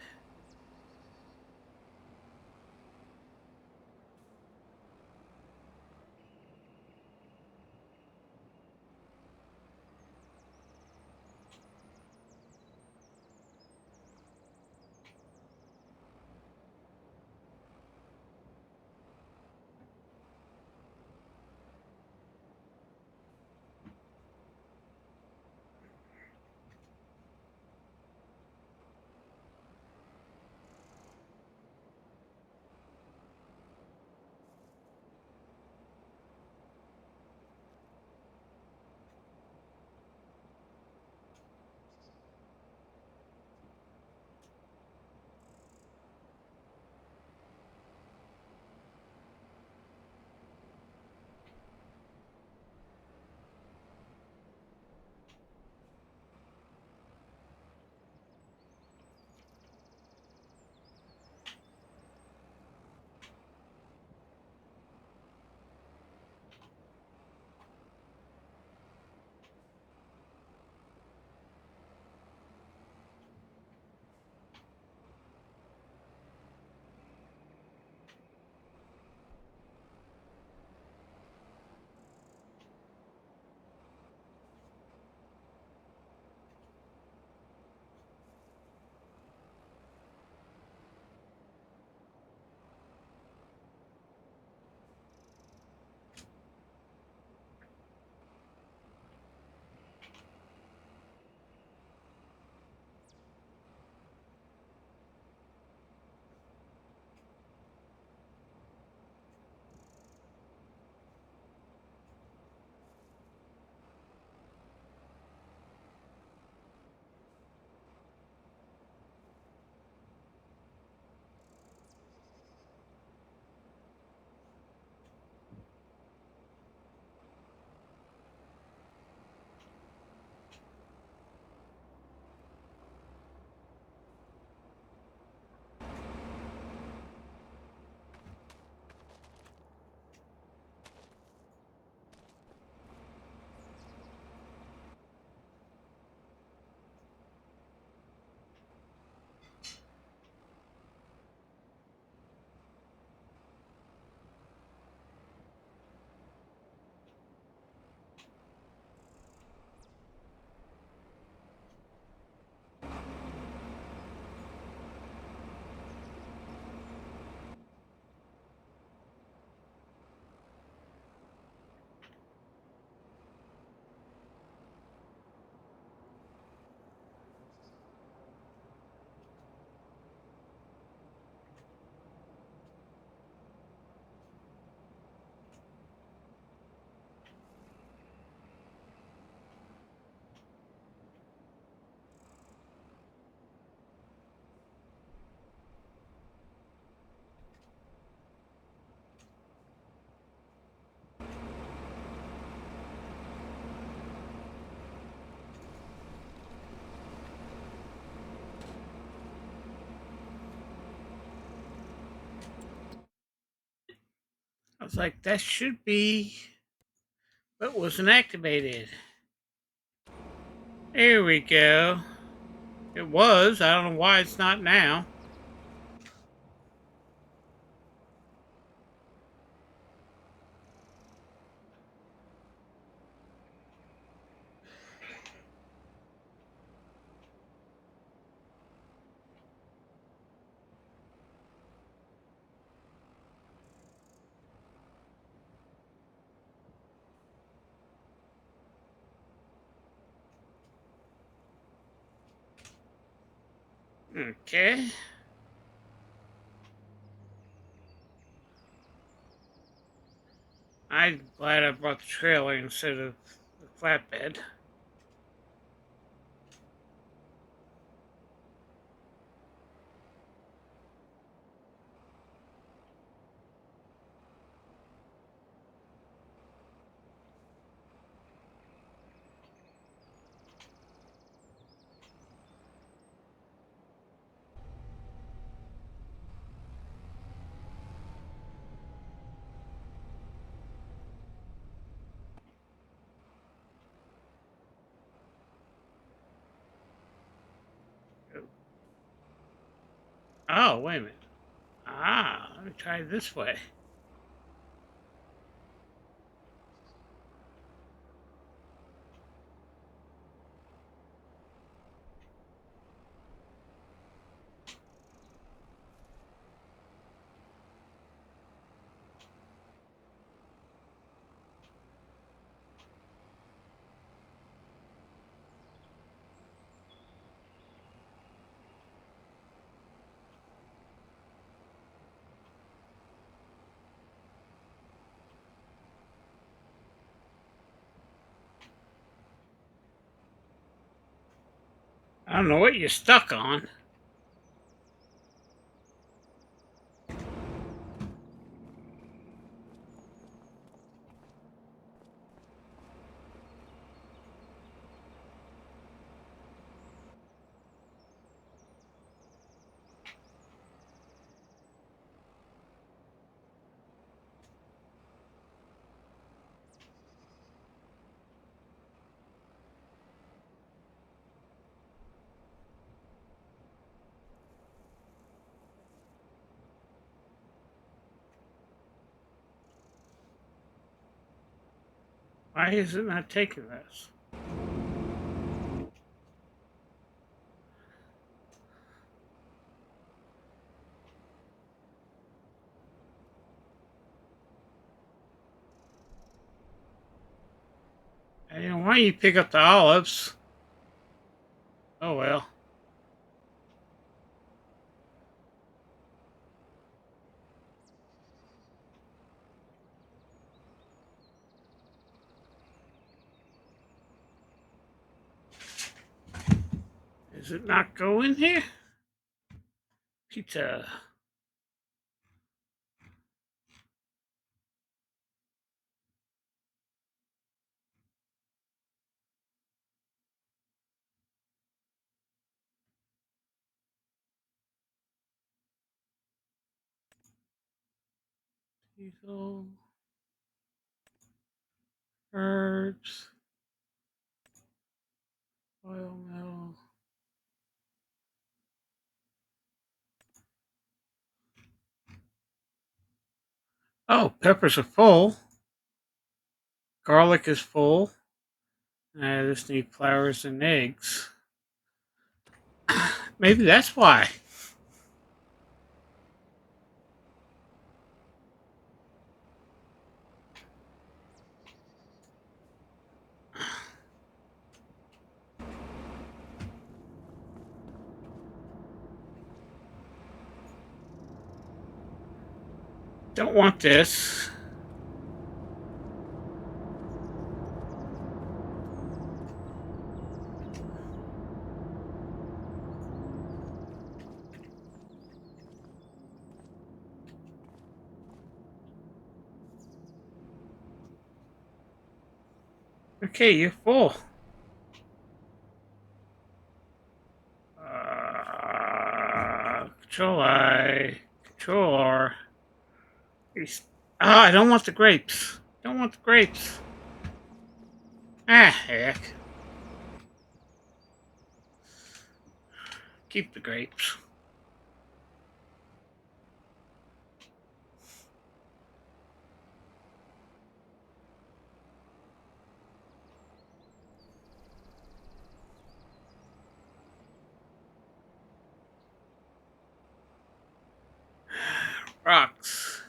was like, that should be, but wasn't activated. There we go. It was. I don't know why it's not now. Okay. I'm glad I brought the trailer instead of the flatbed. Oh, wait a minute. Ah, let me try it this way. I don't know what you're stuck on. Why is it not taking this? And why don't you pick up the olives? Oh well. Does it not go in here? Pizza. Diesel. Herbs. Oil mill. Oh, peppers are full. Garlic is full. I just need flowers and eggs. Maybe that's why. Don't want this. Okay, you're full. Control I. Control R. Ah, I don't want the grapes. Don't want the grapes. Ah, heck. Keep the grapes. Rocks.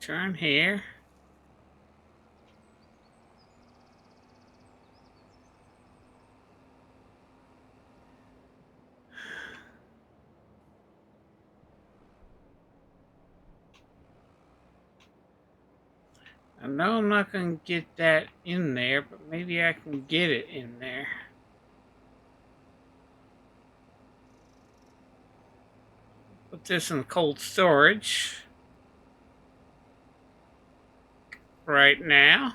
Turn here. I know I'm not going to get that in there, but maybe I can get it in there. Put this in cold storage right now.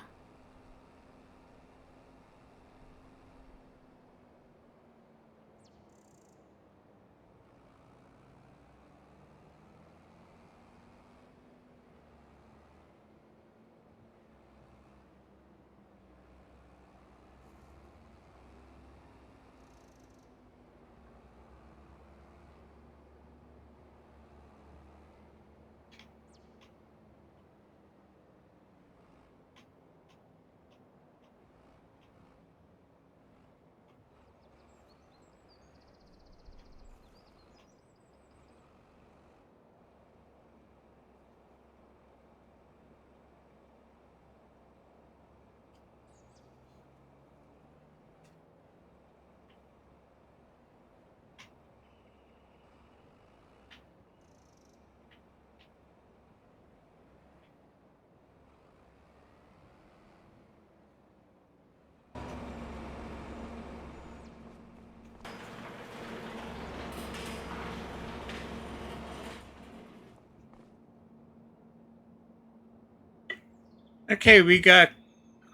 Okay, we got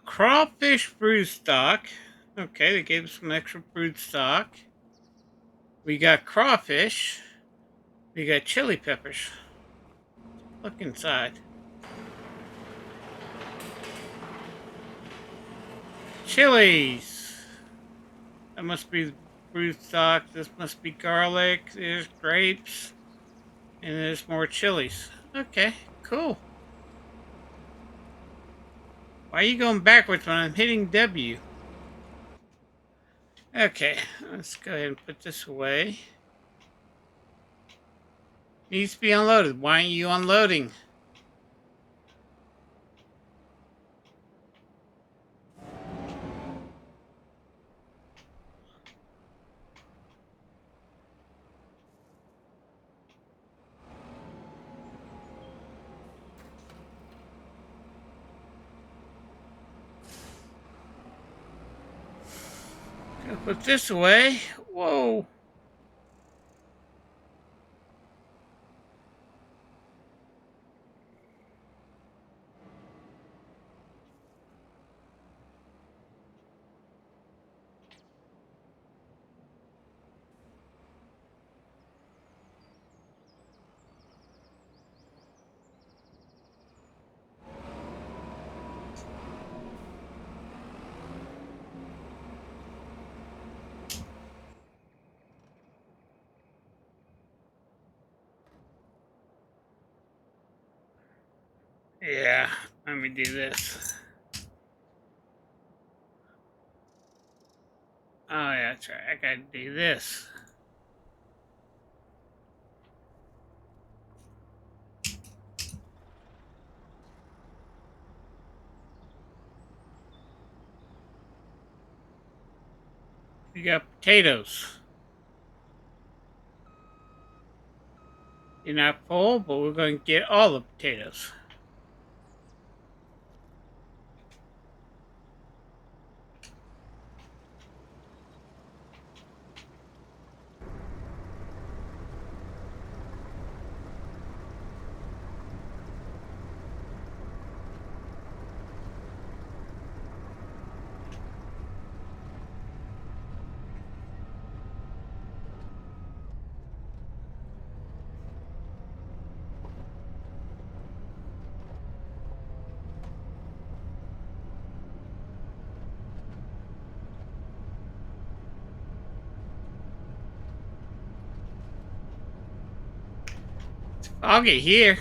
crawfish broodstock. Okay, they gave us some extra broodstock. We got crawfish. We got chili peppers. Look inside. Chilies. That must be broodstock. This must be garlic. There's grapes. And there's more chilies. Okay, cool. Why are you going backwards when I'm hitting W? Okay, let's go ahead and put this away. Needs to be unloaded. Why aren't you unloading? Gonna put this away. Whoa. Yeah, let me do this. Oh, yeah, that's right. I gotta do this. We got potatoes. You're not full, but we're going to get all the potatoes. Foggy here.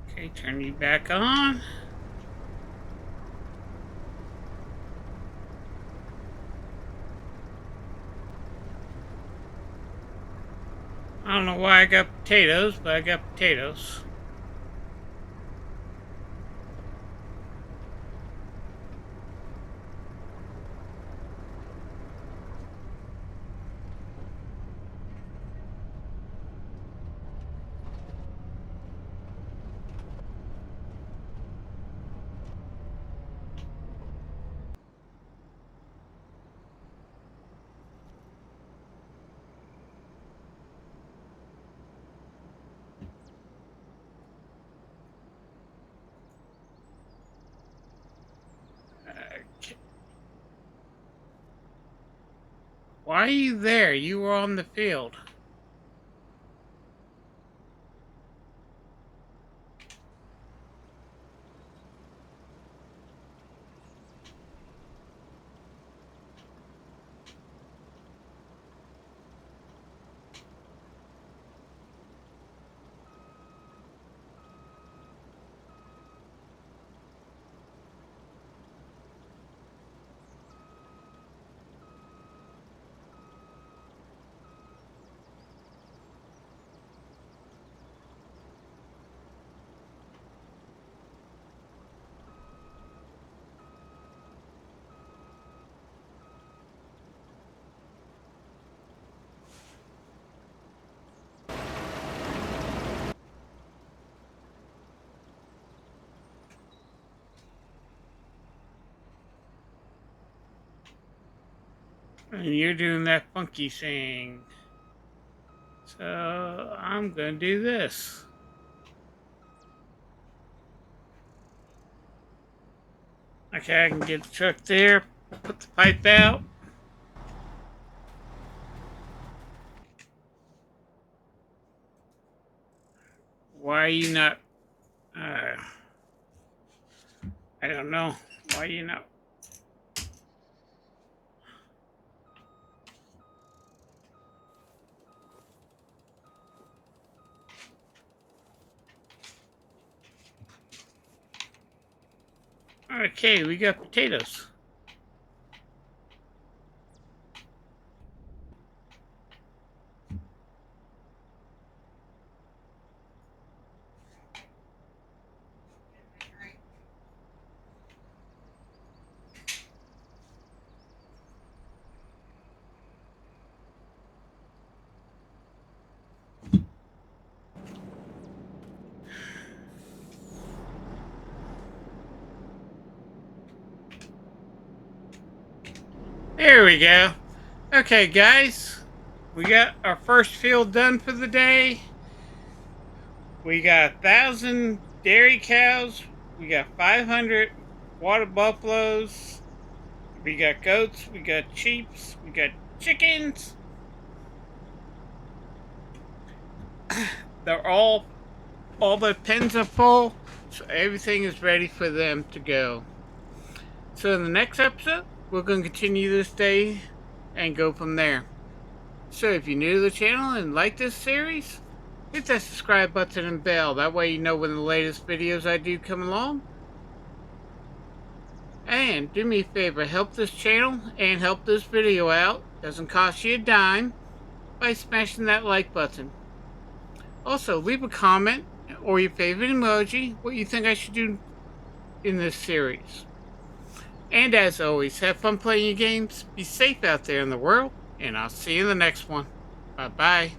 Okay, turn you back on. I don't know why I got potatoes, but I got potatoes. Okay. Why are you there? You were on the field. And you're doing that funky thing. So I'm gonna do this. Okay, I can get the truck there, put the pipe out. Why are you not? Uh, I don't know. Why are you not? Okay, we got potatoes. There we go. Okay, guys, we got our first field done for the day. We got 1,000 dairy cows. We got 500 water buffaloes. We got goats. We got sheep. We got chickens. They're all the pens are full, so everything is ready for them to go. So in the next episode, we're going to continue this day and go from there. So if you're new to the channel and like this series, hit that subscribe button and bell. That way you know when the latest videos I do come along. And do me a favor, help this channel and help this video out. Doesn't cost you a dime by smashing that like button. Also, leave a comment or your favorite emoji, what you think I should do in this series. And as always, have fun playing your games, be safe out there in the world, and I'll see you in the next one. Bye-bye.